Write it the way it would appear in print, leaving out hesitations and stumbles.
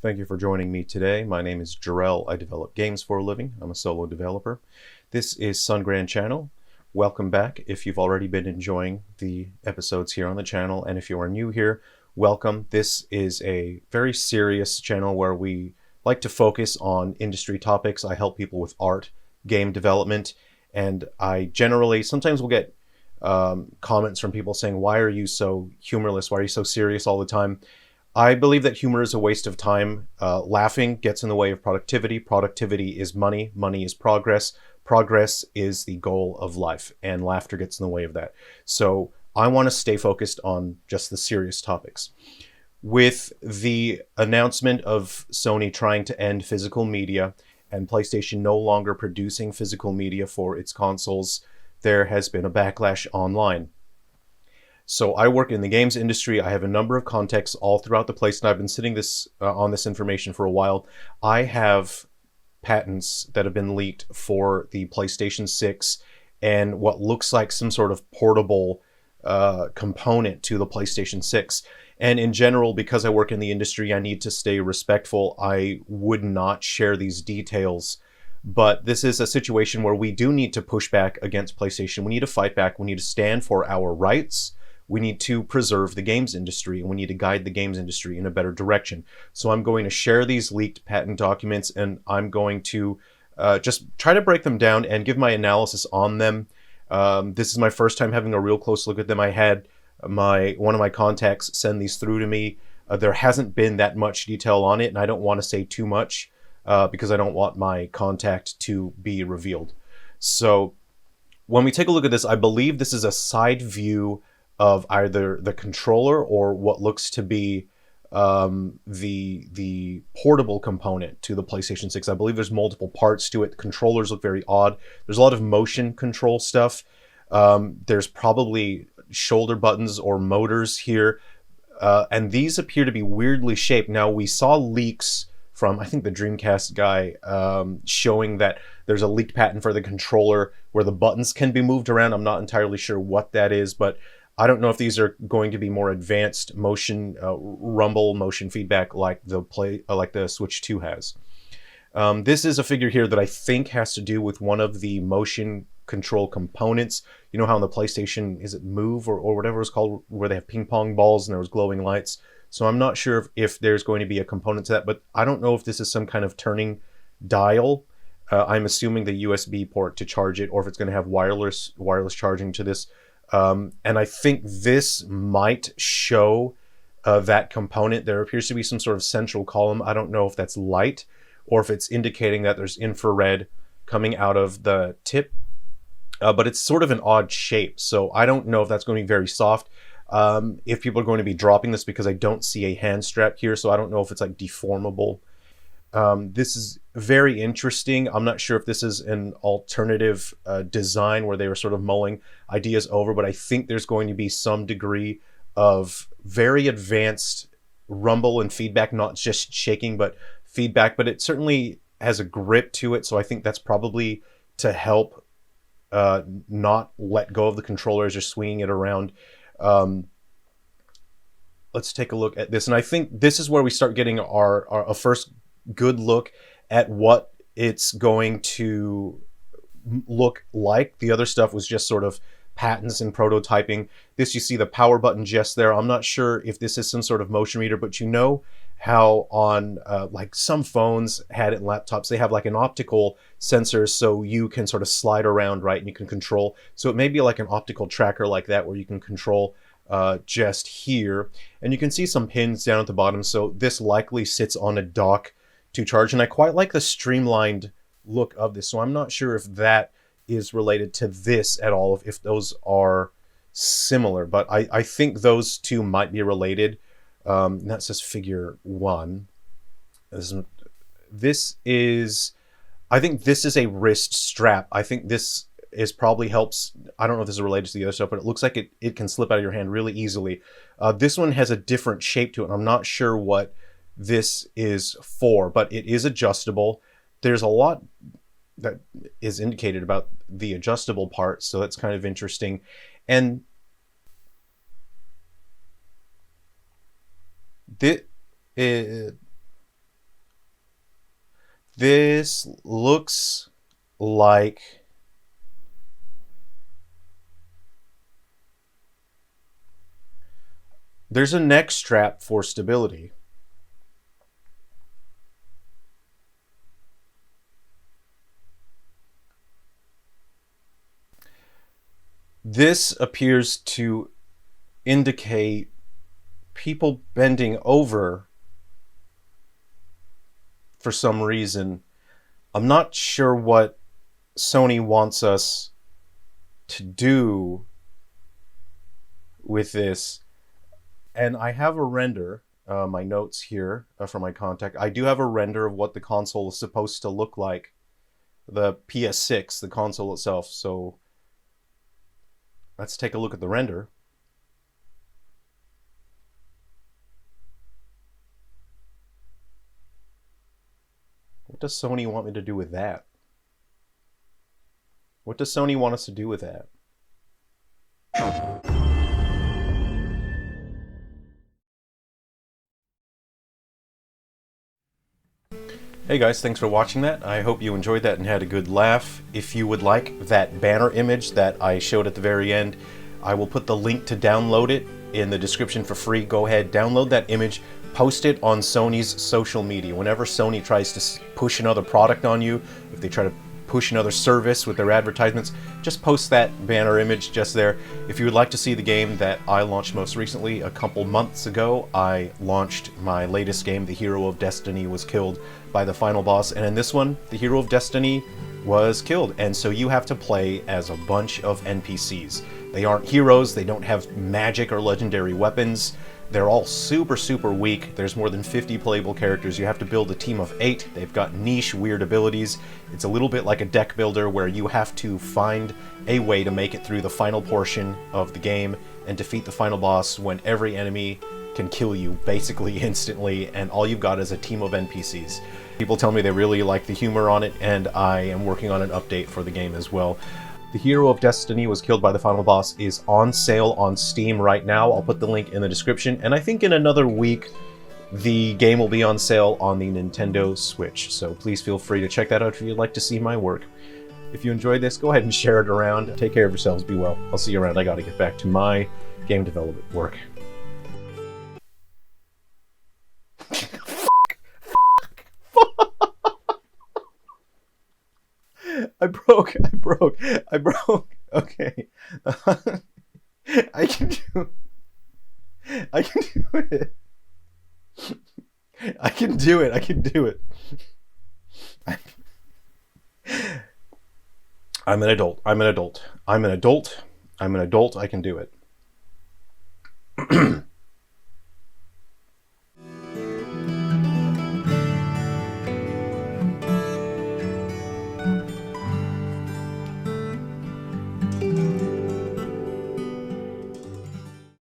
Thank you for joining me today. My name is Jarrell. I develop games for a living. I'm a solo developer. This is Sungrand Channel. Welcome back if you've already been enjoying the episodes here on the channel, and if you are new here, welcome. This is a very serious channel where we like to focus on industry topics. I help people with art, game development, and I generally sometimes will get comments from people saying, why are you so humorless? Why are you so serious all the time? I believe that humor is a waste of time. Laughing gets in the way of productivity. Productivity is money. Money is progress. Progress is the goal of life, and laughter gets in the way of that. So I want to stay focused on just the serious topics. With the announcement of Sony trying to end physical media and PlayStation no longer producing physical media for its consoles, there has been a backlash online. So I work in the games industry. I have a number of contacts all throughout the place, and I've been sitting on this information for a while. I have patents that have been leaked for the PlayStation 6 and what looks like some sort of portable component to the PlayStation 6. And in general, because I work in the industry, I need to stay respectful. I would not share these details. But this is a situation where we do need to push back against PlayStation. We need to fight back. We need to stand for our rights. We need to preserve the games industry, and we need to guide the games industry in a better direction. So I'm going to share these leaked patent documents, and I'm going to just try to break them down and give my analysis on them. This is my first time having a real close look at them. I had one of my contacts send these through to me. There hasn't been that much detail on it, and I don't want to say too much because I don't want my contact to be revealed. So when we take a look at this, I believe this is a side view of either the controller or what looks to be the portable component to the PlayStation 6. I believe there's multiple parts to it. The controllers look very odd. There's a lot of motion control stuff. There's probably shoulder buttons or motors here. And these appear to be weirdly shaped. Now, we saw leaks from, I think, the Dreamcast guy showing that there's a leaked patent for the controller where the buttons can be moved around. I'm not entirely sure what that is, but I don't know if these are going to be more advanced motion, rumble motion feedback like the Switch 2 has. This is a figure here that I think has to do with one of the motion control components. You know how on the PlayStation, is it Move or whatever it's called, where they have ping pong balls and there was glowing lights? So I'm not sure if there's going to be a component to that, but I don't know if this is some kind of turning dial. I'm assuming the USB port to charge it, or if it's going to have wireless charging to this. And I think this might show that component. There appears to be some sort of central column. I don't know if that's light or if it's indicating that there's infrared coming out of the tip, but it's sort of an odd shape. So I don't know if that's going to be very soft. If people are going to be dropping this, because I don't see a hand strap here, so I don't know if it's like deformable. This is very interesting. I'm not sure if this is an alternative design where they were sort of mulling ideas over, but I think there's going to be some degree of very advanced rumble and feedback, not just shaking, but feedback. But it certainly has a grip to it, so I think that's probably to help not let go of the controller as you're swinging it around. Let's take a look at this, and I think this is where we start getting our first good look at what it's going to look like. The other stuff was just sort of patents and prototyping. This, you see the power button just there. I'm not sure if this is some sort of motion reader, but you know how on like some phones had it in laptops, they have like an optical sensor so you can sort of slide around, right, and you can control. So it may be like an optical tracker like that where you can control just here, and you can see some pins down at the bottom. So this likely sits on a dock to charge, and I quite like the streamlined look of this. So I'm not sure if that is related to this at all, if those are similar, but I think those two might be related. And that says figure 1. This is, I think this is a wrist strap. I think this is probably helps. I don't know if this is related to the other stuff, but it looks like it can slip out of your hand really easily. This one has a different shape to it, and I'm not sure what this is for, but it is adjustable. There's a lot that is indicated about the adjustable part, so that's kind of interesting. And this, This looks like there's a neck strap for stability. This appears to indicate people bending over for some reason. I'm not sure what Sony wants us to do with this. And I have a render, my notes here from my contact. I do have a render of what the console is supposed to look like. The PS6, the console itself. So let's take a look at the render. What does Sony want me to do with that? What does Sony want us to do with that? Hey guys, thanks for watching that. I hope you enjoyed that and had a good laugh. If you would like that banner image that I showed at the very end, I will put the link to download it in the description for free. Go ahead, download that image, post it on Sony's social media. Whenever Sony tries to push another product on you, if they try to push another service with their advertisements, just post that banner image just there. If you would like to see the game that I launched most recently, a couple months ago, I launched my latest game, The Hero of Destiny was killed by the final boss, and in this one, the Hero of Destiny was killed, and so you have to play as a bunch of NPCs. They aren't heroes, they don't have magic or legendary weapons. They're all super weak. There's more than 50 playable characters. You have to build a team of 8. They've got niche, weird abilities. It's a little bit like a deck builder where you have to find a way to make it through the final portion of the game and defeat the final boss when every enemy can kill you basically instantly, and all you've got is a team of NPCs. People tell me they really like the humor on it, and I am working on an update for the game as well. The Hero of Destiny was killed by the final boss is on sale on Steam right now. I'll put the link in the description, and I think in another week the game will be on sale on the Nintendo Switch, so please feel free to check that out if you'd like to see my work. If you enjoyed this, go ahead and share it around. Take care of yourselves, be well. I'll see you around. I gotta get back to my game development work. I broke. Okay. I can do it. I can do it. I'm an adult. I can do it.